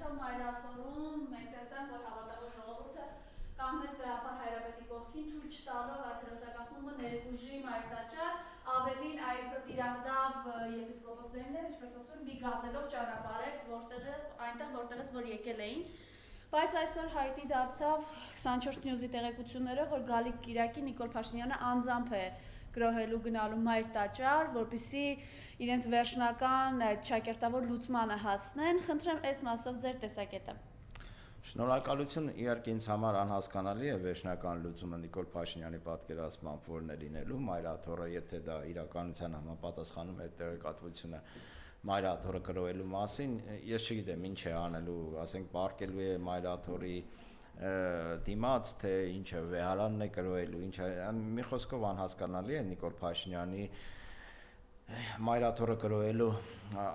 այցով Մայրաթորում մենք տեսանք, որ հավատավոր ժողովուրդը կանգնեց վեհապար Հայրապետի կողքին, թույլ չտալով այդ հերոսական խումբը ներուժի Մայրտաճար, ավելին այդ տիրանդավ եպիսկոպոսներին, ինչպես ասում են, մի գազելով ճանապարհեց այնտեղ, որտեղից որ եկել էին։ Բայց այսօր հայտնի դարձավ 24 News-ի տեղեկություններով, որ Գալիկ Կիրակի Նիկոլ Փաշինյանը անձամբ է գրոհելու գնալու Մայրտաճար, որպեսզի իրենց վերջնական ճակերտավոր լուծմանը հասնեն։ Խնդրեմ այս մասով ձեր տեսակետը։ Շնորհակալություն, իհարկե ինձ համար անհասկանալի է վերջնական լուծումը Նիկոլ Փաշինյանի պատկերացմամբ որն է լինելու Մայրաթորը, եթե դա իրականության համապատասխանում է տեղեկատվությունը Մայրաթորը գրոհելու մասին, ես չգիտեմ ինչ է անելու, ասենք պարկելու է Մայրաթորի դիմաց, թե ինչ է վեհարանն է գրոհելու, ինչ է, մի խոսքով անհասկանալի է Նիկոլ Փաշինյանի Մայրաթորը գրոհելու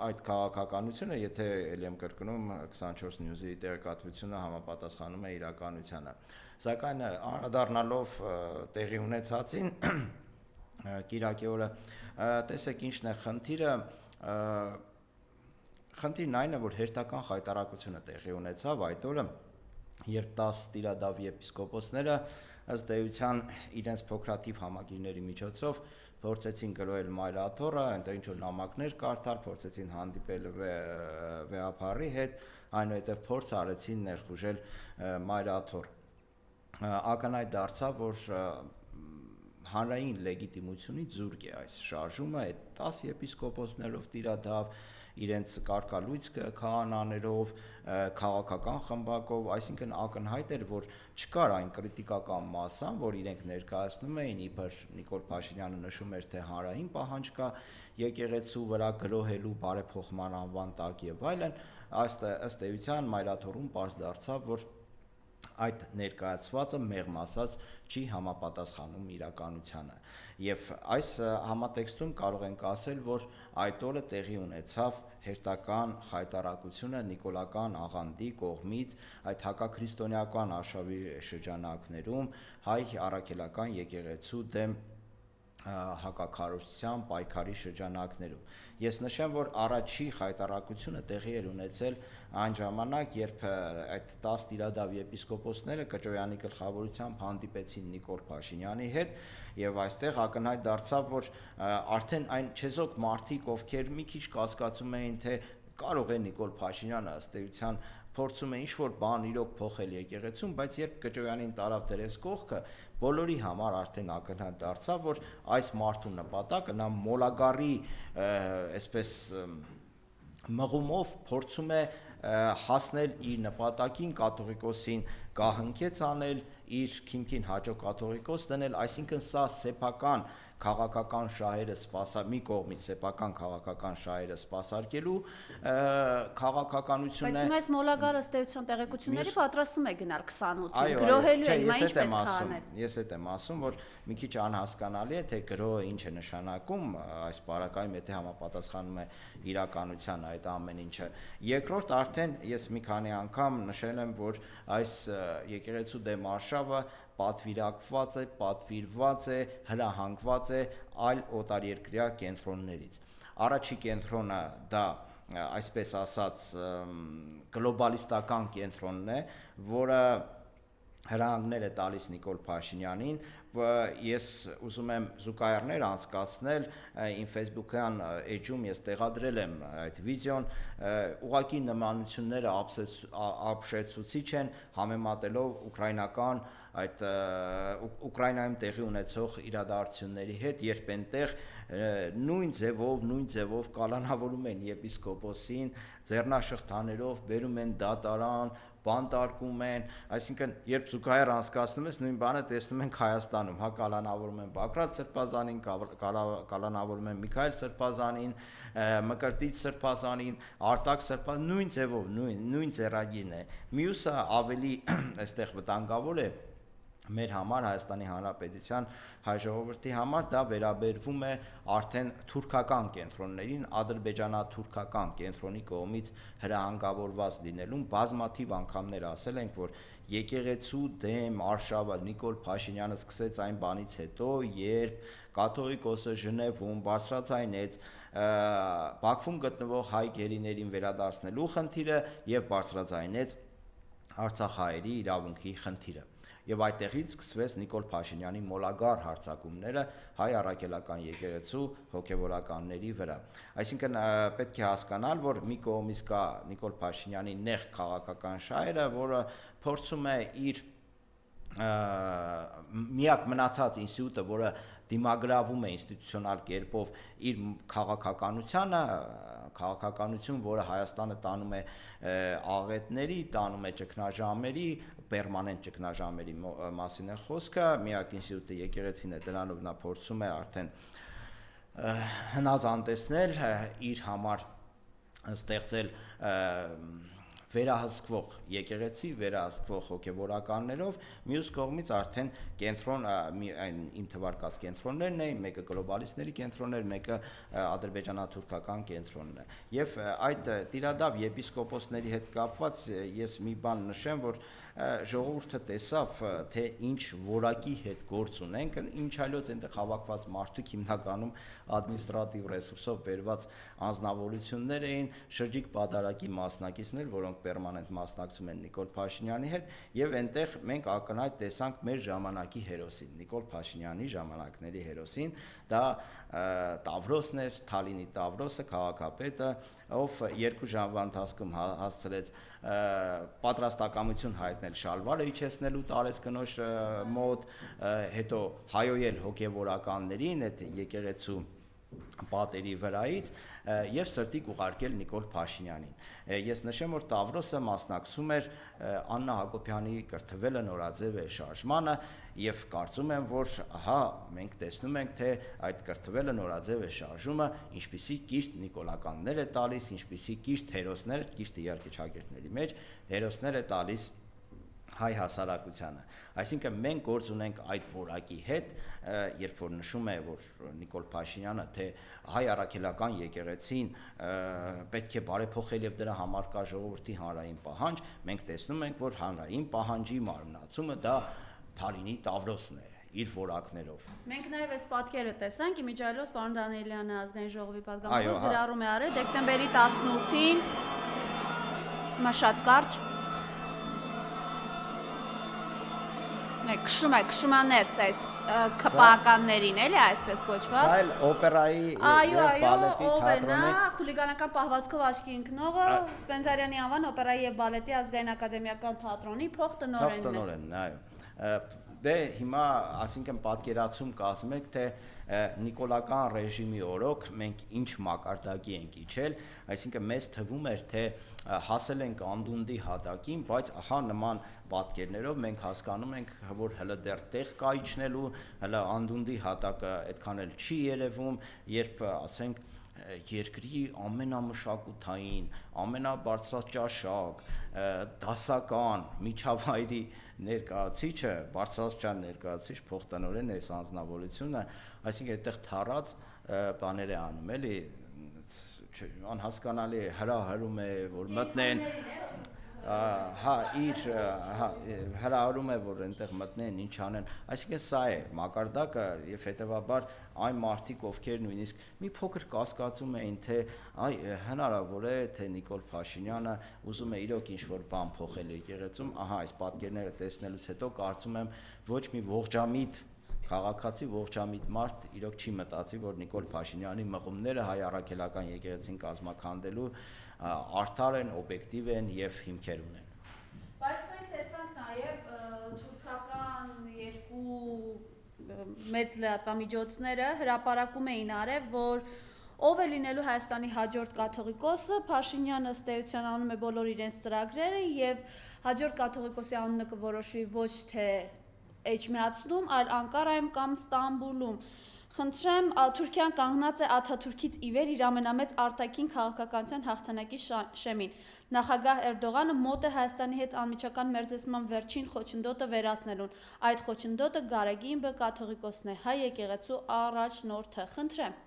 այդ քաղաքականությունը, եթե ելի եմ կրկնում 24 News-ի տեղեկատվությունը համապատասխանում է իրականությանը։ Սակայն անդրադառնալով տեղի ունեցածին Կիրակի օրը, տեսեք ինչն է խնդիրը, խնդիրն այն է, որ հերթական խայտարակությունը տեղի ունեցավ այդ օրը, երբ 10 տիրադավ եպիսկոպոսները ըստ էության իրենց փոքրաթիվ համագիրների միջոցով փորձեցին գրոհել Մայրաթորը, այնտեղ ինչ-որ նամակներ կարդալ, փորձեցին հանդիպել վեհապարի հետ, այնուհետև փորձ արեցին ներխուժել Մայրաթոր։ Ակնհայտ դարձավ, որ հանրային լեգիտիմությունից զուրկ է այս շարժումը, այդ 10 եպիսկոպոսներով տիրադավ, իրենց կարգալույծ քահանաներով, քաղաքական խմբակով, այսինքն ակնհայտ էր, որ չկար այն կրիտիկական մասան, որ իրենք ներկայացնում էին, իբր Նիկոլ Փաշինյանը նշում էր, թե հանրային պահանջ կա եկեղեցու վրա գրոհելու բարեփոխման անվան տակ եւ այլն, ըստ էության Մայրաթորում պարզ դարձավ, որ այդ ներկայացվածը մեղմ ասած չի համապատասխանում իրականությանը եւ այս համատեքստում կարող ենք ասել, որ այդ օրը տեղի ունեցավ հերթական խայտարակությունը նիկոլական աղանդի կողմից այդ հակաքրիստոնեական արշավի շրջանակներում հայ առաքելական եկեղեցու դեմ հակաքարոզչության պայքարի շրջանակներում։ Ես նշեմ, որ առաջի խայտարակությունը տեղի էր ունեցել այն ժամանակ, երբ այդ 10 տիրադավ եպիսկոպոսները Կճոյանի գլխավորությամբ հանդիպեցին Նիկոլ Փաշինյանի հետ եւ այստեղ ակնհայտ դարձավ, որ արդեն այն չեզոք մարդիկ, ովքեր մի քիչ կասկածում էին, թե կարող է Նիկոլ Փաշինյանը ըստ էության փորձում է ինչ-որ բան իրոք փոխել եկեղեցում, բայց երբ Կճոյանին տարավ դրես կողքը, բոլորի համար արդեն ակնհայտ դարձավ, որ այս մարդու նպատակը նա մոլագարի, այսպես մղումով փորձում է հասնել իր նպատակին, կաթողիկոսին կահնքեց անել, իր քիմքին հաջող կաթողիկոս դնել, այսինքն սա սեփական քաղաքական շահերը մի կողմից սեփական քաղաքական շահերը սպասարկելու քաղաքականություն է։ Բայց այս մոլագարը ըստ էության տեղեկությունների պատրաստում է գնալ 28-ին, գրոհելու է, հիմա ինչ պետք է անել։ Ես այդ եմ ասում, որ մի քիչ անհասկանալի է, թե գրոհը ինչ է նշանակում այս պարագայում, եթե համապատասխանում է իրականությանը այդ ամեն ինչը։ Երկրորդ արդեն ես մի քանի անգամ նշել եմ, որ այս եկեղեցու դեմ արշավը պատվիրված է, հրահանգված է այլ օտարերկրյա կենտրոններից։ Առաջի կենտրոնը դա այսպես ասած գլոբալիստական կենտրոնն է, որը հրահանգներ է տալիս Նիկոլ Փաշինյանին, ես ուզում եմ զուգահեռներ անցկացնել, իմ Facebook-յան էջում ես տեղադրել եմ այդ վիդեոն, ուղղակի նմանությունները ապշեցուցիչ են համեմատելով ուկրաինական այդ Ուկրաինայում տեղի ունեցող իրադարձությունների հետ, երբ այնտեղ նույն ձևով կալանավորում են եպիսկոպոսին, ձեռնաշղթաներով բերում են դատարան, բանտարկում են, այսինքն երբ զուգահեռ անցկացնում ես նույն բանը տեսնում ենք Հայաստանում, կալանավորում են Բագրատ Սրբազանին, կալանավորում են Միքայել Սրբազանին, Մկրտիչ Սրբազանին, Արտակ Սրբազանին, նույն ձևով, նույն ձեռագիրն է։ Մյուսը ավելի այստեղ վտանգավոր է մեր համար Հայաստանի Հանրապետության հայ ժողովրդի համար դա վերաբերվում է արդեն թուրքական կենտրոններին, ադրբեջանա-թուրքական կենտրոնի կողմից հրահանգավորված լինելուն բազմաթիվ անգամներ ասել ենք, որ եկեղեցու դեմ արշավը Նիկոլ Փաշինյանը սկսեց այն բանից հետո, երբ կաթողիկոսը Ժնևում բարձրաձայնեց Բաքվում գտնվող հայ գերիներին վերադարձնելու խնդիրը եւ բարձրաձայնեց Արցախահայերի իրավունքի խնդիրը։ Եվ այդտեղից սկսվեց Նիկոլ Փաշինյանի մոլագար հարձակումները հայ առաքելական եկեղեցու հոգևորականների վրա։ Այսինքն պետք է հասկանալ, որ մի կողմից կա Նիկոլ Փաշինյանի նեղ քաղաքական շահերը, որը փորձում է իր միակ մնացած ինստիտուտը, որը դիմագրավում է ինստիտուցիոնալ կերպով իր քաղաքականություն, որը Հայաստանը տանում է աղետների, տանում է ճգնաժամերի, պերմանենտ ճգնաժամերի մասին է խոսքը, միակ ինստիտուտը եկեղեցին է, դրանով նա փորձում է արդեն հնազանդեցնել իր համար ստեղծել վերահսկվող եկեղեցի, վերահսկվող հոգևորականներով, մյուս կողմից արդեն կենտրոն, իմ թվարկած կենտրոններն էին, մեկը գլոբալիստների կենտրոններ, մեկը ադրբեջանա-թուրքական կենտրոնն է։ Եվ այդ տիրադավ եպիսկոպոսների հետ կապված ես մի բան նշեմ, որ ժողովուրդը տեսավ, թե ինչ որակի հետ գործ ունենք, ինչ այլոց այնտեղ հավաքված մարդիկ հիմնականում ադմինիստրատիվ ռեսուրսով բերված անձնավորություններ էին, շրջիկ պատարագի մասնակիցներ, որոնք պերմանենտ մասնակցում են Նիկոլ Փաշինյանի հետ, եւ այնտեղ մենք ակնհայտ տեսանք մեր ժամանակի հերոսին, Նիկոլ Փաշինյանի ժամանակների հերոսին, դա Տավրոսն էր, Թալինի Տավրոսը, քաղաքապետը, ով 2 ժամվա ընթացքում հասցրեց պատրաստակամություն հայտնել շալվարը իջեցնելու տարեց կնոջ մոտ, հետո հայոյել հոգևորականներին այդ եկեղեցու պատերի վրայից եւ սրտիկ ուղարկել Նիկոլ Փաշինյանին։ Ես նշեմ, որ Տավրոսը մասնակցում էր Աննա Հակոբյանի կրթվելը նորաձև է շարժմանը եւ կարծում եմ, որ ահա մենք տեսնում ենք, թե այդ կրթվելը նորաձև է շարժումը ինչպիսի կիրթ նիկոլականներ է տալիս, ինչպիսի կիրթ հերոսներ, կիրթը իհարկե ճակերտների մեջ հերոսներ է տալիս հայ հասարակությանը։ Այսինքն մենք գործ ունենք այդ որակի հետ, երբ որ նշում է, որ Նիկոլ Փաշինյանը, թե հայ առաքելական եկեղեցին պետք է բարեփոխել եւ դրա համար կա ժողովրդի հանրային պահանջ, մենք տեսնում ենք, որ հանրային պահանջի մարմնացումը դա Թալինի Տավրոսն է իր որակներով։ Մենք նաև այս պատկերը տեսանք, իմիջիայլոց պարոն Դանիելյանը ազգային ժողովի պատգամավոր գրառում է արել դեկտեմբերի 18-ին, հիմա շատ կարճ քշում է ներս այս քպականներին, էլի այսպես կոչված։ Սա էլ օպերայի եւ բալետի թատրոնի խուլիգանական պահվածքով աչքի ընկնողը Սպենզարյանի անվան օպերայի եւ բալետի ազգային ակադեմիական թատրոնի փոխտնօրենն է։ Այո։ Դե հիմա, ասինքն պատկերացում կազմեք, թե նիկոլական ռեժիմի օրոք մենք ինչ մակարդակի ենք իջել, այսինքն մեզ թվում էր, թե հասել ենք անդունդի հատակին, բայց ահա նման պատկերներով մենք հասկանում ենք, որ հələ դեռ տեղ կա իջնելու, հələ անդունդի հատակը այդքան էլ չի երևում, երբ ասենք երկրի ամենամշակութային, ամենաբարձրաճաշակ, դասական, միջավայրի ներկայացիչը, բարձրաստիճան ներկայացիչ փոխտնօրեն է այս անձնավորությունը, այսինքն այդտեղ թառած բաներ է անում, էլի անհասկանալի հրահրում է, որ մտնեն հրահրում է, որ այնտեղ մտնեն, ինչ անեն, այսինքն սա է մակարդակը եւ հետեւաբար այն մարդիկ, ովքեր նույնիսկ մի փոքր կասկածում էին, թե հնարավոր է, թե Նիկոլ Փաշինյանը ուզում է իրոք ինչ-որ բան փոխել եկեղեցում, ահա այս պատկերները տեսնելուց հետո կարծում եմ ոչ մի ողջամիտ քաղաքացի, ողջամիտ մարդ իրոք չի մտածի, որ Նիկոլ Փաշինյանի մղումները հայ առաքելական եկեղեցին կազմաքանդելու արդար են, օբյեկտիվ են եւ հիմքեր ունեն։ Բայց մենք տեսանք նաեւ թուրքական երկու մեծ լրատվամիջոցները հրապարակում էին արել, որ ով է լինելու Հայաստանի հաջորդ կաթողիկոսը, Փաշինյանը ըստ էության անում է բոլոր իրենց ծրագրերը եւ հաջորդ կաթողիկոսի անունը կորոշվի ոչ թե Էջմիածնում, այլ Անկարայում կամ Ստամբուլում։ Խնդրեմ, Թուրքիան կանգնած է Աթաթուրքից ի վեր իր ամենամեծ արտաքին քաղաքականության հաղթանակի շեմին։ Նախագահ Էրդողանը մոտ է Հայաստանի հետ անմիջական մերձեցման վերջին խոչընդոտը վերացնելուն։ Այդ խոչընդոտը Գարեգին Բ կաթողիկոսն է, հայ եկեղեցու առաջնորդը։ Խնդրեմ։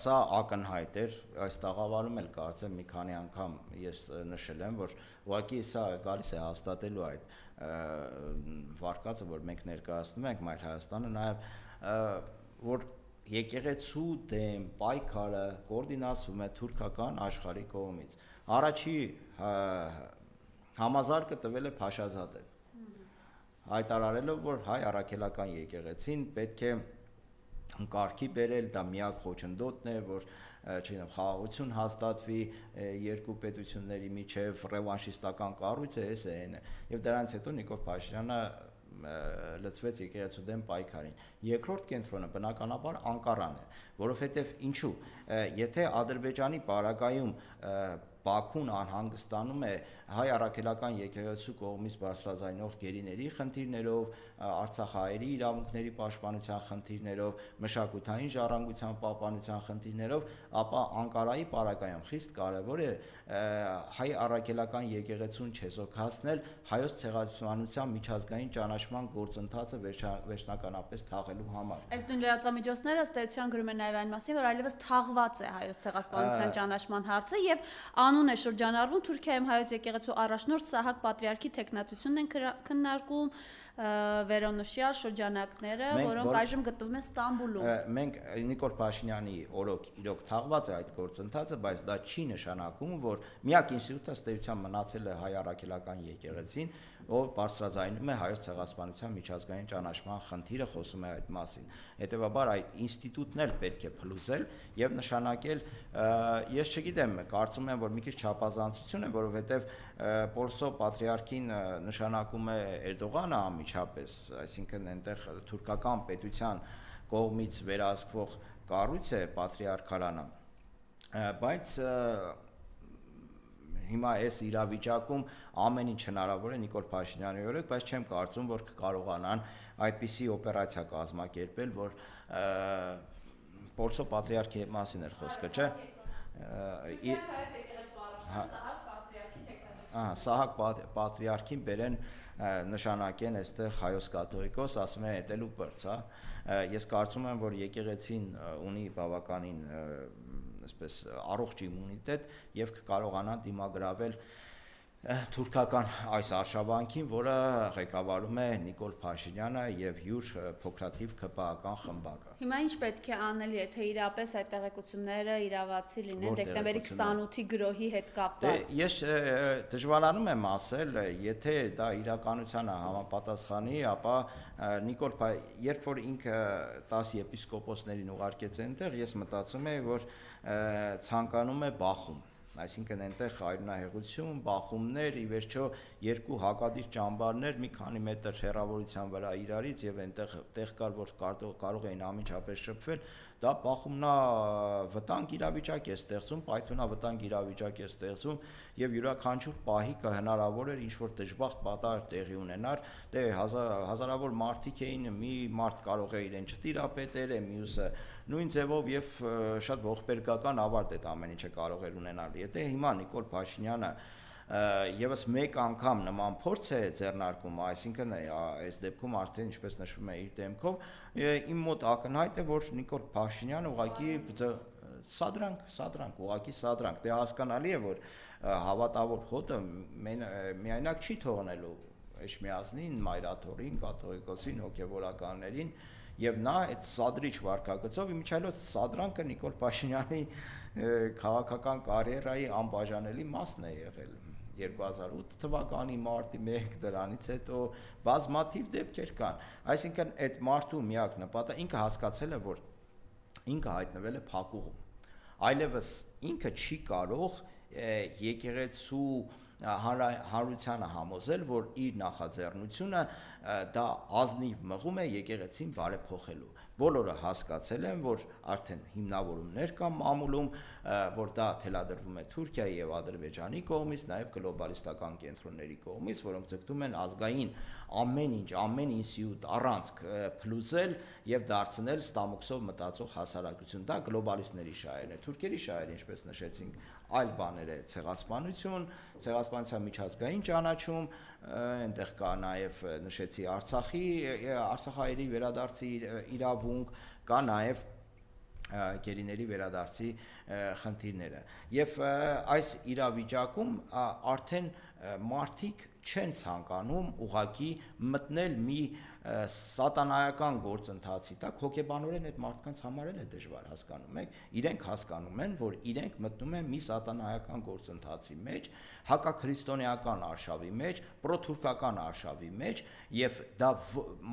Սա ակնհայտ էր, այս տաղավարում էլ կարծեմ մի քանի անգամ ես նշել եմ, որ ուղղակի սա գալիս է հաստատելու այդ վարկածը, որ մենք ներկայացնում ենք Մայր Հայաստանը, նաև որ եկեղեցու դեմ պայքարը կոորդինացվում է թուրքական աշխարհի կողմից։ Առաջի համազարգը տվել է Փաշազադը, հայտարարելով, որ հայ առաքելական եկեղեցին պետք է կարգի բերել, դա միակ խոչընդոտն է, որ չգիտեմ, խաղաղություն հաստատվի երկու պետությունների միջև, ռևանշիստական կառույցը էն է։ Եվ դրանից հետո Նիկոլ Փաշինյանը լծվեց եկեղեցու դեմ պայքարին։ Երկրորդ կենտրոնը բնականաբար Անկարան է, որովհետև ինչու, եթե Ադրբեջանի պարագայում Բաքուն անհանգստանում է հայ առաքելական եկեղեցու կողմից բարձրաձայնող գերիների խնդիրներով, արցախահայերի իրավունքների պաշտպանության խնդիրներով, մշակութային ժառանգության պահպանության խնդիրներով, ապա Անկարայի պարագայում խիստ կարևոր է հայ առաքելական եկեղեցուն չեզոքացնել հայոց ցեղասպանության միջազգային ճանաչման գործընթացը վերջնականապես թաղելու համար։ Այս նույն լրատվամիջոցները ըստ էության գրում են նաև այն մասին, որ այլևս թաղված է հայոց ցեղասպանության ճանաչման հարցը եւ անուն է շրջանառվում Թուրքիայում հայոց եկեղեցու առաջնորդ Սահակ պատրիարքի տեխնատությունն են քննարկում վերոնշյալ շրջանակները, որոնք այժմ գտնվում են Ստամբուլում։ Մենք Նիկոլ Փաշինյանի օրոք իրոք թաղված է այդ գործընթացը, բայց դա չի նշանակում, որ միակ ինստիտուտը ըստ էության մնացել է հայ առաքելական եկեղեցին, ով բարձրաձայնում է հայոց ցեղասպանության միջազգային ճանաչման խնդիրը, խոսում է այդ մասին։ Հետևաբար այդ ինստիտուտն էլ պետք է փլուզել եւ նշանակել, ես չգիտեմ, կարծում եմ, որ մի քիչ չափազանցություն է, որովհետեւ Պոլսո պատրիարքին նշանակում է Էրդողանը անմիջապես, այսինքն այնտեղ թուրքական պետության կողմից վերահսկվող կառույց է պատրիարքարանը, բայց հիմա այս իրավիճակում ամեն ինչ հնարավոր է Նիկոլ Փաշինյանի օրոք, բայց չեմ կարծում, որ կարողանան այդպիսի օպերացիա կազմակերպել, որ Պոլսո պատրիարքի մասին էր խոսքը, չէ՞։ Սահակ պատրիարքին բերեն նշանակեն այստեղ հայոց կաթողիկոս, ասում են էտելու բրծ, ես կարծում եմ, որ եկեղեցին ունի բավականին այսպես առողջ իմունիտետ եւ կկարողանա դիմագրավել թուրքական այս արշավանքին, որը ղեկավարում է Նիկոլ Փաշինյանը եւ յուր փոքրաթիվ ԿՊԱ-ական խմբակը։ Հիմա ինչ պետք է անել, եթե իրապես այդ տեղեկությունները իրավացի լինեն դեկտեմբերի 28-ի գրոհի հետ կապված։ Ես դժվարանում եմ ասել, եթե դա իրականությանը համապատասխանի, ապա Նիկոլ երբ որ ինքը 10 եպիսկոպոսներին ուղարկեց այնտեղ, ես մտածում եմ, որ ցանկանում է բախում, այսինքն այնտեղ արյունահեղություն, բախումներ, ի վերջո երկու հակադիր ճամբարներ մի քանի մետր հեռավորության վրա իրարից եւ այնտեղ տեղ կար, որ կարող էին անմիջապես շփվել, դա բախումնավտանգ իրավիճակ է ստեղծում, պայթունավտանգ իրավիճակ է ստեղծում եւ յուրաքանչյուր պահի հնարավոր էր ինչ-որ դժբախտ պատահար տեղի ունենար, դե հազարավոր մարդիկ էին, մի մարդ կարող է իրեն չտիրապետել, մյուսը նույն ձևով եւ շատ ողբերգական ավարտ այդ ամեն ինչը կարող էր ունենալ։ Եթե հիմա Նիկոլ Փաշինյանը եւս մեկ անգամ նման փորձ է ձեռնարկում, այսինքն այս դեպքում արդեն ինչպես նշվում է իր դեմքով, իմ մոտ ակնհայտ է, որ Նիկոլ Փաշինյանը ուղղակի սադրանք, դե հասկանալի է, որ հավատավոր հոտը միայնակ չի թողնելու Էջմիածնին, Մայրաթորին, կաթողիկոսին, հոգևորականներին եւ նա այդ սադրիչ վարքագծով իմիջիայլոց սադրանքը Նիկոլ Փաշինյանի քաղաքական կարիերայի անբաժանելի մասն է եղել 2008 թվականի մարտի 1 դրանից հետո բազմաթիվ դեպքեր կան, այսինքն այդ մարդու միակ նպատակը ինքը հասկացել է, որ ինքը հայտնվել է փակուղում, այլևս ինքը չի կարող եկեղեցու հանրությանը համոզել, որ իր նախաձեռնությունը դա ազնիվ մղում է եկեղեցին բարեփոխելու։ Բոլորը հասկացել են, որ արդեն հիմնավորումներ կան մամուլում, որ դա թելադրվում է Թուրքիայի եւ Ադրբեջանի կողմից, նաեւ գլոբալիստական կենտրոնների կողմից, որոնք ձգտում են ազգային ամեն ինչ, ամեն ինստիտուտ առանցք փլուզել եւ դարձնել ստամոքսով մտածող հասարակություն։ Դա գլոբալիստների շահերն է, թուրքերի շահերը, ինչպես նշեցինք, այլ բաներ է, ցեղասպանության միջազգային ճանաչում, այնտեղ կա նաև նշեցի Արցախահայերի վերադարձի իրավունք, կա նաև գերիների վերադարձի խնդիրները։ Եվ այս իրավիճակում արդեն մարդիկ չեն ցանկանում ուղղակի մտնել մի սատանայական գործընթացի տակ, հոգեբանորեն այդ մարդկանց համար էլ է դժվար, հասկանում եք, իրենք հասկանում են, որ իրենք մտնում են մի սատանայական գործընթացի մեջ, հակաքրիստոնեական արշավի մեջ, պրոթուրքական արշավի մեջ, եւ դա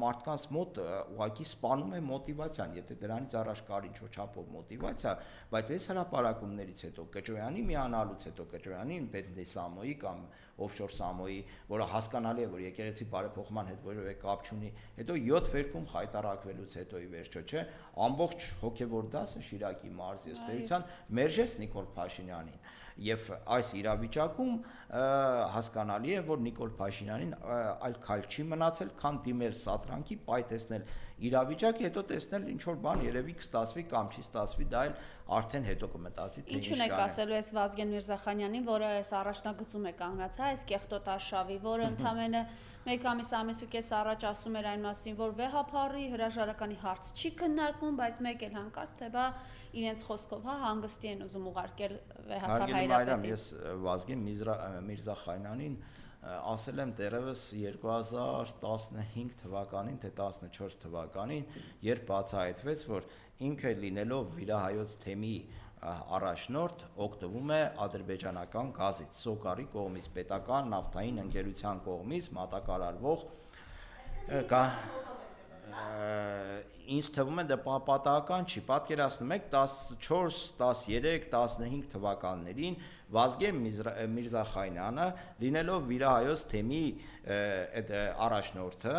մարդկանց մոտ ուղղակի սպանում է մոտիվացիան, եթե դրանից առաջ կար ինչ-որ չափով մոտիվացիա, բայց այս հրապարակումներից հետո, Կճոյանի միանալուց հետո, Կճոյանի Բեդնի Սամոյի կամ Օֆշոր Սամոյի, որը հասկանալի է, որ եկեղեցի բարեփոխման հետ որևէ կապ չունի, հետո 7 վերքում խայտարակվելուց հետո ի վերջո, չէ, ամբողջ հոգևոր դասը Շիրակի մարզի ըստ էության մերժեց Նիկոլ Փաշինյանին, եւ այս իրավիճակում հասկանալի է, որ Նիկոլ Փաշինյանին այլ քայլ չի մնացել, քան դիմել սատրանքի, պայթեցնել իրավիճակը, հետո տեսնել ինչ որ բան երևի կստացվի կամ չի ստացվի, դա էլ արդեն հետո կմտածի թե ինչու՞ն եք ասելու այս Վազգեն Միրզախանյանին, որը այս առաջնագծում է կանգնած, այս կեղտոտ արշավի, որը ընդամենը մեկ ամիս ու կես առաջ ասում էր այն մասին, որ վեհափառի հրաժարականի հարց չի քննարկվում, բայց մեկ էլ հանկարծ թե բա իրենց խոսքով հանգստի են ուզում ուղարկել վեհափառ հայրապետին։ Ես Վազգեն Միրզախանյանին ասել եմ դեռևս 2015 թվականին, թե 14 թվականին, երբ բացահայտվեց, որ ինքը լինելով վիրահայոց թեմի առաջնորդ օգտվում է ադրբեջանական գազից, Սոկարի կողմից, պետական նավթային ընկերության կողմից մատակարարվող ինձ թվում է դա պատահական չի, պատկերացնում եք 14, 13, 15 թվականներին Վազգեն Միրզախանյանը լինելով վիրահայոց թեմի առաջնորդը,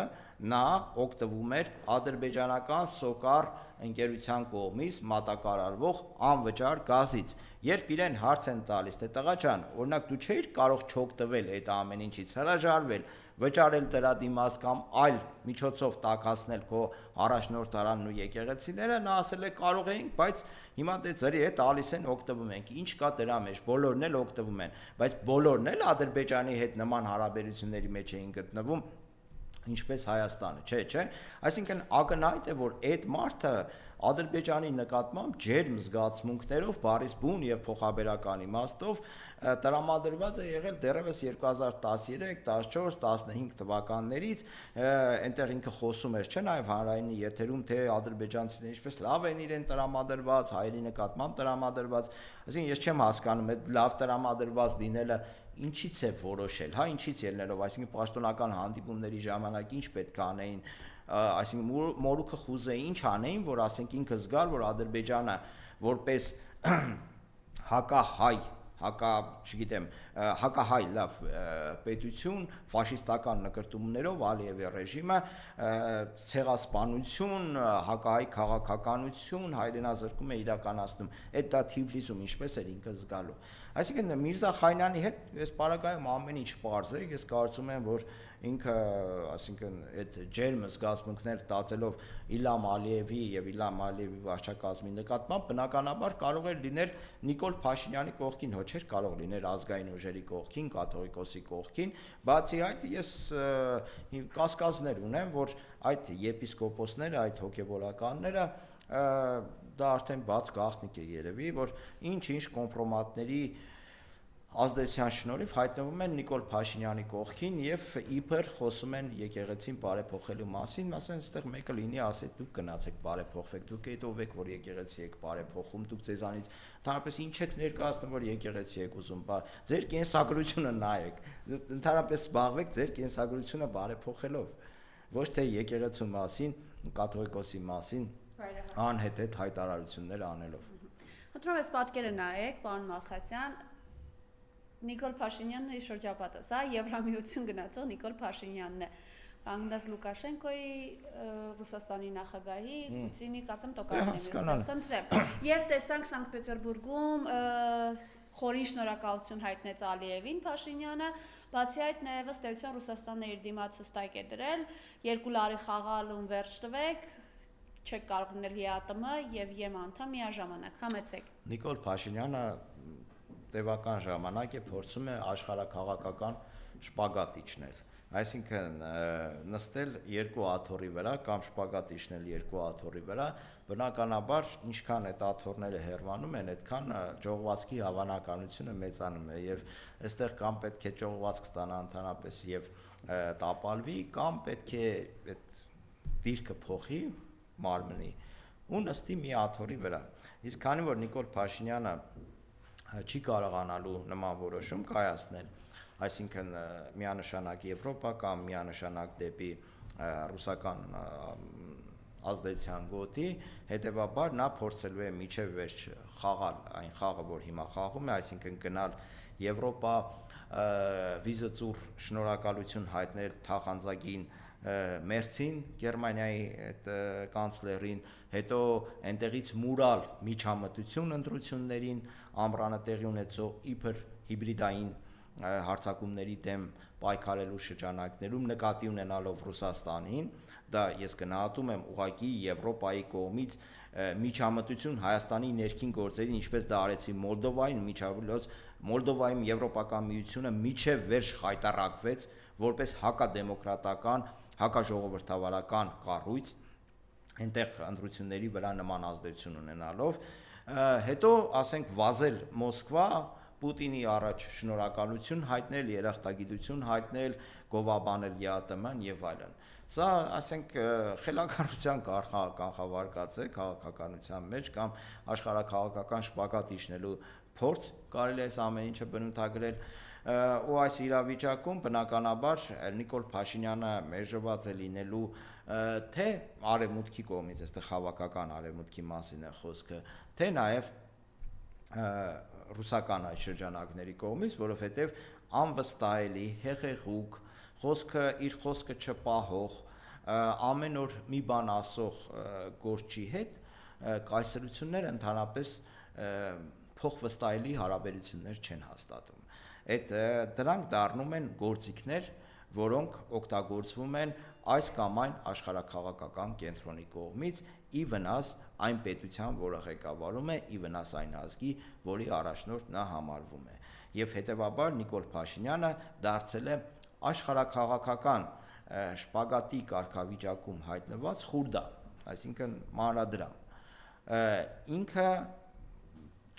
նա օգտվում էր ադրբեջանական Սոկար ընկերության կողմից մատակարարվող անվճար գազից։ Երբ իրեն հարց են տալիս, թե տղա ջան, օրինակ դու չէիր կարող չօգտվել այդ ամեն ինչից, հրաժարվել, վճարել դրա դիմաց կամ այլ միջոցով տաքացնել քո առաջնորդարանն ու եկեղեցիները, նա ասել է կարող էինք, բայց հիմա դե ձրի հետ տալիս են օգտվում ենք, ինչ կա դրա մեջ, բոլորն էլ օգտվում են, բայց բոլորն էլ Ադրբեջանի հետ նման հարաբերությունների մեջ էին գտնվում, ինչպես Հայաստանը, չէ, այսինքն ակնհայտ է, որ այդ մարդը Ադրբեջանի նկատմամբ ջերմ զգացմունքներով, բարիս բուն եւ փոխաբերական իմաստով տրամադրված է եղել դեռևս 2013, 14, 15 թվականներից, այնտեղ ինքը խոսում էր, չէ, նաեւ հանրայինի եթերում, թե ադրբեջանցիները ինչպես լավ են իրեն տրամադրված, հայերի նկատմամբ տրամադրված, այսինքն ես չեմ հասկանում այդ լավ տրամադրված լինելը ինչից է որոշել, հա, ինչից ելնելով, այսինքն պաշտոնական հանդիպումների ժամանակ ինչ պետք է անեին, այսինքն մորուքը խուզեին, ինչ անեին, որ ասենք ինքը զգար, որ Ադրբեջանը որպես հակահայ լավ պետություն, ֆաշիստական նկրտումներով Ալիևի ռեժիմը ցեղասպանություն, հակահայ քաղաքականություն, հայրենազրկում է իրականացնում, այդ դա Թիֆլիսում ինչպես էր ինքը զգալու։ Այսինքն Միրզախանյանի հետ այս պարագայում ամեն ինչ պարզ է, ես կարծում եմ, որ ինքը, այսինքն այդ ջերմ զգացմունքներ տածելով Իլհամ Ալիևի եւ Իլհամ Ալիևի վարչակազմի նկատմամբ բնականաբար կարող էր լինել Նիկոլ Փաշինյանի կողքին, ոչ էր կարող լինել ազգային ուժերի կողքին, կաթողիկոսի կողքին, բացի այդ ես կասկածներ ունեմ, որ այդ եպիսկոպոսները, այդ հոգեվորականները դա արդեն բաց գաղտնիք է երևի, որ ինչ-ինչ կոմպրոմատների ազդեցության շնորհիվ հայտնվում են Նիկոլ Փաշինյանի կողքին եւ իբր խոսում են եկեղեցին բարեփոխելու մասին, ասեն այստեղ մեկը լինի ասի դուք գնացեք բարեփոխվեք, դուք այդ ով եք որ եկեղեցի եք բարեփոխում, դուք ձեզանից ընդհանրապես ինչ եք ներկայացնում որ եկեղեցի եք ուզում, ձեր կենսագրությունը նայեք, ընդհանրապես զբաղվեք ձեր կենսագրությունը բարեփոխելով, ոչ թե եկեղեցու մասին, կաթողիկոսի մասին անհետ հայտարարություններ անելով։ Հտրով այս պատկերը նայեք, պարոն Մալխասյան, Նիկոլ Փաշինյանն է շրջապատը, սա Եվրամիություն գնացող Նիկոլ Փաշինյանն է։ Կանգնած Լուկաշենկոյի Ռուսաստանի նախագահի Պուտինի կարծեմ տոկարն է խնդրեմ։ Եվ տեսանք Սանկտ Պետերբուրգում խորին շնորհակալություն հայտնեց Ալիևին Փաշինյանը, բացի այդ նաև ըստ էության Ռուսաստանն իր դիմացը ստայք է դրել, 2 լարի խաղալուն վերջ տվեք, չեք կարող լինել ԵԱՏՄ եւ ԵՄ անդամ միաժամանակ, համեցեք։ Նիկոլ Փաշինյանը տևական ժամանակ է փորձում է աշխարհաքաղաքական շպագատ իջնել, այսինքն նստել 2 աթոռի վրա կամ շպագատ իջնել 2 աթոռի վրա, բնականաբար ինչքան այդ աթոռները հեռանում են, այդքան ճողվածքի հավանականությունը մեծանում է եւ այստեղ կամ պետք է ճողվածք ստանա ընդհանրապես եւ տապալվի, կամ պետք է այդ դիրքը փոխի մարմնի ու նստի մի աթոռի վրա։ Իսկ քանի որ Նիկոլ Փաշինյանը չի կարողանալու նման որոշում կայացնել, այսինքն միանշանակ Եվրոպա կամ միանշանակ դեպի ռուսական ազդեցության գոտի, հետևաբար նա փորձելու է միջև վերջ խաղալ այն խաղը, որ հիմա խաղում է, այսինքն գնալ Եվրոպա, վիզածուր շնորհակալություն հայտնել թախանձագին Մերցին, Գերմանիայի այդ կանցլերին, հետո այնտեղից մուրալ միջամտություն ընտրություններին, ամռանը տեղի ունեցող իբր հիբրիդային հարձակումների դեմ պայքարելու շրջանակներում նկատի ունենալով Ռուսաստանին, դա ես գնահատում եմ ուղղակի Եվրոպայի կողմից միջամտություն Հայաստանի ներքին գործերին, ինչպես դա արեցի Մոլդովային, Մոլդովայում Եվրոպական միությունը միջև վերջ խայտառակվեց որպես հակադեմոկրատական, հակաժողովրդավարական կառույց, այնտեղ ընտրությունների վրա նման ազդեցություն ունենալով, հետո ասենք վազել Մոսկվա, Պուտինի առաջ շնորհակալություն հայտնել, երախտագիտություն հայտնել, գովաբանել ԵԱՏՄ-ն եւ այլն։ Սա, ասենք, խելագարության կանխավարկած է քաղաքականության մեջ կամ աշխարհաքաղաքական շպագատ իջնելու փորձ, կարելի է այս ամեն ինչը բնութագրել, ու այս իրավիճակում բնականաբար Նիկոլ Փաշինյանը մերժված է լինելու թե արևմուտքի կողմից, այստեղ հավաքական արևմուտքի մասին է խոսքը, թե նաեւ ռուսական այդ շրջանակների կողմից, որովհետև անվստահելի, հեղեղուկ, իր խոսքը չպահող, ամեն օր մի բան ասող գործչի հետ կայսրությունները ընդհանրապես փոխվստահելի հարաբերություններ չեն հաստատում։ Դրանք դառնում են գործիքներ, որոնք օգտագործվում են այս կամ այն աշխարհաքաղաքական կենտրոնի կողմից ի վնաս այն պետության, որը ղեկավարում է, ի վնաս այն ազգի, որի առաջնորդ նա համարվում է։ Եվ հետևաբար Նիկոլ Փաշինյանը դարձել է աշխարհաքաղաքական շպագատի կարգավիճակում հայտնված խուրդա, այսինքն մանրադրամ։ Ինքը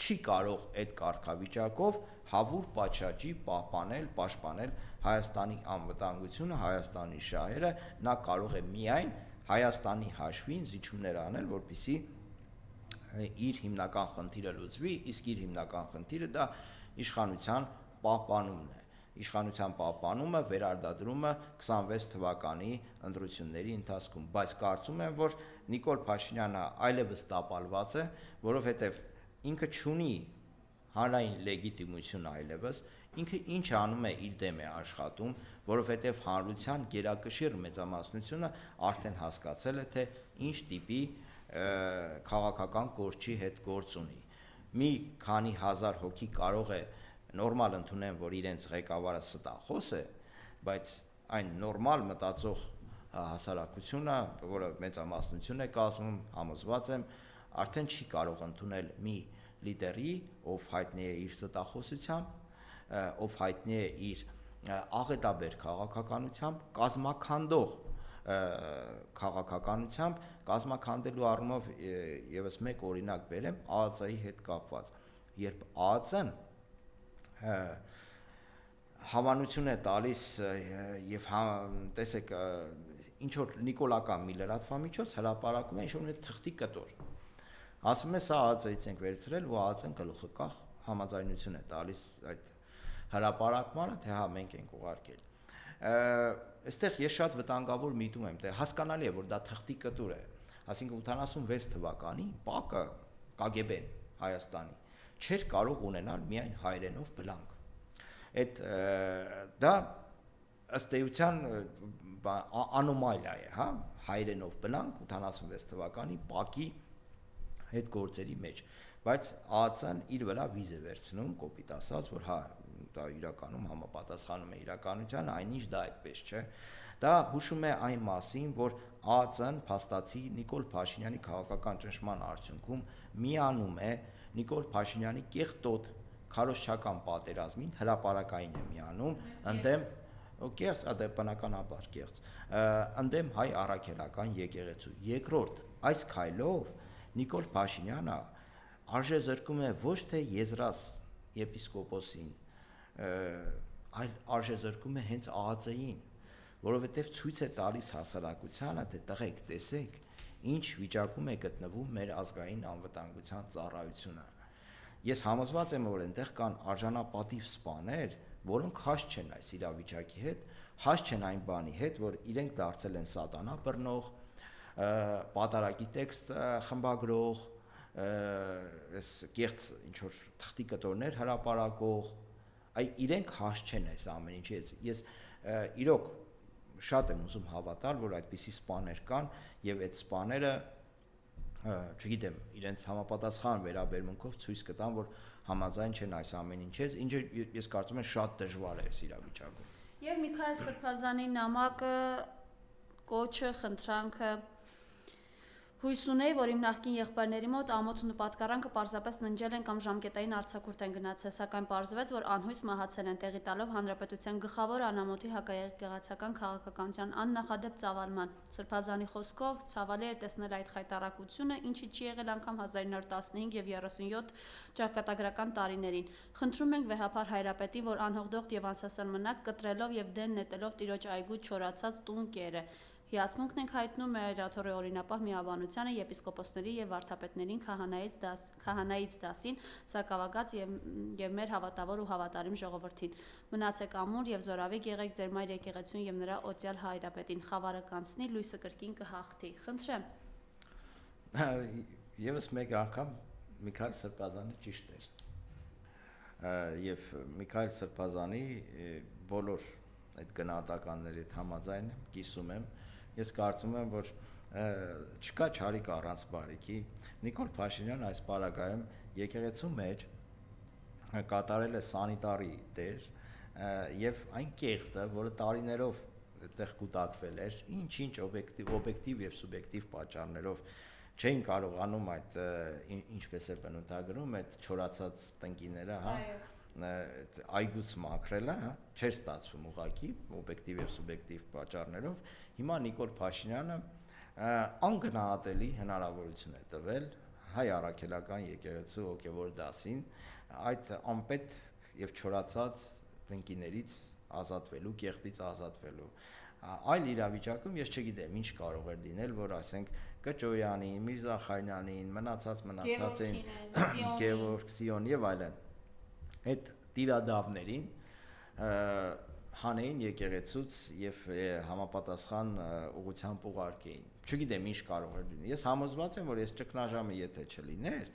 չի կարող այդ կարգավիճակով հավուր պատշաճի պաշտպանել Հայաստանի անվտանգությունը, Հայաստանի շահերը, նա կարող է միայն Հայաստանի հաշվին զիջումներ անել, որպեսզի իր հիմնական խնդիրը լուծվի, իսկ իր հիմնական խնդիրը դա իշխանության պահպանումն է։ Իշխանության պահպանումը, վերարտադրումը 26 թվականի ընտրությունների ընթացքում, բայց կարծում եմ, որ Նիկոլ Փաշինյանը այլևս տապալված է, որովհետև ինքը չունի հանրային լեգիտիմություն այլևս, ինքը ինչ անում է իր դեմ է աշխատում, որովհետև հանրության գերակշիռ մեծամասնությունը արդեն հասկացել է, թե ինչ տիպի քաղաքական գործի հետ գործ ունի։ Մի քանի հազար հոգի կարող է նորմալ ընդունեն, որ իրենց ղեկավարը ստախոս է, բայց այն նորմալ մտածող հասարակությունը, որը մեծամասնություն է կազմում, համոզված եմ, արդեն չի կարող ընդունել մի լիդերի, ով հայտնի է իր ստախոսությամբ, ով հայտնի է իր աղետաբեր քաղաքականությամբ, կազմաքանդող քաղաքականությամբ, կազմաքանդելու առումով եւս մեկ օրինակ բերեմ ԱԱԾ-ի հետ կապված, երբ ԱԱԾ-ն հավանություն է տալիս եւ տեսեք ինչ որ նիկոլական մի լրատվամիջոց հրապարակում է ինչ որ թղթի կտոր, ասում է սա ԱԱԾ-ից ենք վերցրել ու ԱԱԾ-ն գլուխը կախ համաձայնություն է տալիս այդ հրապարակմանը, թե հա մենք ենք ուղարկել։ Այստեղ ես շատ վտանգավոր միտում եմ, թե հասկանալի է, որ դա թղթի կտոր է, այսինքն 86 թվականին ՊԱԿ-ը, KGB-ն Հայաստանի չէր կարող ունենալ միայն հայերենով բլանկ։ Այդ դա ըստ էության անոմալիա է, հա, հայրենով բնանք 86 թվականի Պակի այդ գործերի մեջ, բայց ԱԱՑ-ն իր վրա վիզ է վերցնում, կոպիտ ասած, որ հա դա իրականում համապատասխանում է իրականության, այնինչ դա այդպես չէ։ Դա հուշում է այն մասին, որ ԱԱՑ-ն փաստացի Նիկոլ Փաշինյանի քաղաքական ճնշման արդյունքում միանում է Նիկոլ Փաշինյանի կեղտոտ քարոզչական պատերազմին, հրապարակային է միանում, ընդդեմ կեղծ, դա բնականաբար կեղծ, ընդդեմ հայ առաքելական եկեղեցու։ Երկրորդ, այս քայլով Նիկոլ Փաշինյանը արժեզրկում է ոչ թե Եզրաս եպիսկոպոսին, այլ արժեզրկում է հենց ԱԱՑ-ին, որովհետև ցույց է տալիս հասարակությանը, թե տղեկ, տեսեք, ինչ վիճակում է գտնվում մեր ազգային անվտանգության ծառայությունը։ Ես համոզված եմ, որ այնտեղ կան արժանապատիվ սպաներ, որոնք հաստ չեն այս իրավիճակի հետ, հաստ չեն այն բանի հետ, որ իրենք դարձել են սատանա բռնող, պատարագի տեքստ խմբագրող, այս կեղծ ինչ որ թղթի կտորներ հրապարակող, իրենք հաստ չեն այս ամեն ինչից։ Ես իրոք շատ եմ ուզում հավատալ, որ այդպիսի սպաներ կան եւ այդ սպաները չգիտեմ, իրենց համապատասխան վերաբերմունքով ցույց կտան, որ համաձայն չեն այս ամեն ինչից, ինչը ես կարծում եմ շատ դժվար է այս իրավիճակում։ Եվ Միքայել Սրբազանի նամակը, կոչը, խնդրանքը հույս ունեի, որ իմ նախկին եղբայրների մոտ ամոթն ու պատկառանքը պարզապես ննջել են կամ ժամկետային արձակուրդ են գնացել, սակայն պարզվեց, որ անհույս մահացել են, տեղի տալով հանրապետության գլխավոր անամոթի հակաեկեղեցական քաղաքականության աննախադեպ ծավալման։ Սրբազանի խոսքով ցավալի էր տեսնել այդ խայտառակությունը, ինչի չի եղել անգամ 1915 եւ 37 ճակատագրական տարիներին։ Խնդրում ենք վեհապար հայրապետի, որ անհողդողտ եւ անսասան մնաք, կտրելով եւ դեն նետելով տիրոջ այգու չորացած տուն կերը։ Հիասմունքն ենք հայտնում Մերաթորի օրինապահ միաբանությանը, եպիսկոպոսների եւ վարդապետներին քահանայից դասին, սարկավագած եւ մեր հավատավոր ու հավատարիմ ժողովրդին։ Մնացեք ամուր եւ զորավի եղեք ձեր մայր եկեղեցուն եւ նրա օծյալ հայրապետին։ Խավարը կանցնի, լույսը կրկին կհաղթի։ Խնդրեմ։ Եվս մեկ անգամ Միքայել Սրբազանը ճիշտ էր։ Եվ Միքայել Սրբազանի բոլոր այդ գնահատականների հետ համաձայն եմ, կիսում եմ։ Ես կարծում եմ, որ չկա չարիք առանց բարիքի։ Նիկոլ Փաշինյանը այս պարագայում եկեղեցու մեջ կատարել է սանիտարի դեր եւ այն կեղտը, որը տարիներով այդտեղ կուտակվել էր, ինչ օբյեկտիվ եւ սուբյեկտիվ պատճառներով չէին կարողանում այդ ինչպես է բնութագրում այդ չորացած տնկիները, հա, այգուց մաքրելը, հա, չէր ստացվում ուղղակի օբյեկտիվ եւ սուբյեկտիվ պատճառներով։ Հիմա Նիկոլ Փաշինյանը անգնահատելի հնարավորություն է տվել հայ առաքելական եկեղեցու հոգևոր դասին այդ անպետ եւ չորացած տնկիներից ազատվելու, կեղտից ազատվելու։ Այլ իրավիճակում ես չգիտեմ ինչ կարող էր լինել, որ ասենք Կճոյանին, Միրզախանյանին, մնացածին, Գևորգ Սիոն եւ այլն այդ տիրադավներին հանեին եկեղեցուց եւ համապատասխան ուղղությամբ ուղարկեին։ Չգիտեմ ինչ կարող էր լինել։ Ես համոզված եմ, որ այս ճգնաժամը եթե չլիներ,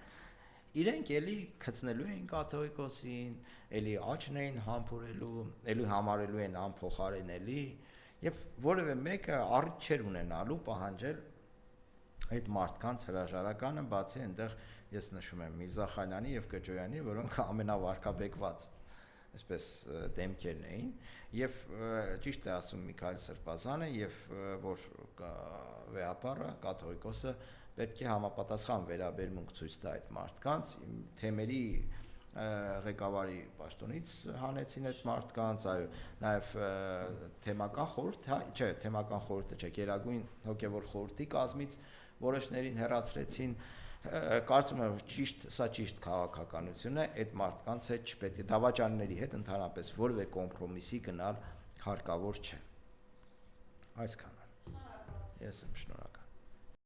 իրենք էլի գցնելու էին կաթողիկոսին, էլի աչն էին համբուրելու, էլի համարելու են անփոխարինելի եւ որևէ մեկը առիթ չէր ունենալու պահանջել այդ մարդկանց հրաժարականը, բացի այնտեղ ես նշում եմ Միրզախանյանի եւ Կճոյանի, որոնք ամենավարկաբեկված այսպես դեմքերն էին եւ ճիշտ է ասում Միքայել Սրբազանը եւ որ վեհապարը կաթողիկոսը պետք է համապատասխան վերաբերմունք ցույց տա այդ մարդկանց թեմերի ղեկավարի պաշտոնից հանեցին այդ մարդկանց, այո, նաեւ թեմական խորհուրդ, չէ, թեմական խորհուրդը չէ, Գերագույն հոգևոր խորհրդի կազմից որոշներին հեռացրեցին, կարծում եմ սա ճիշտ քաղաքականություն է, այդ մարդկանց հետ չպետք է դավաճանների հետ ընդհանրապես որևէ կոմպրոմիսի գնալ հարկավոր չէ։ Այսքանը։ Ես եմ շնորհակալ։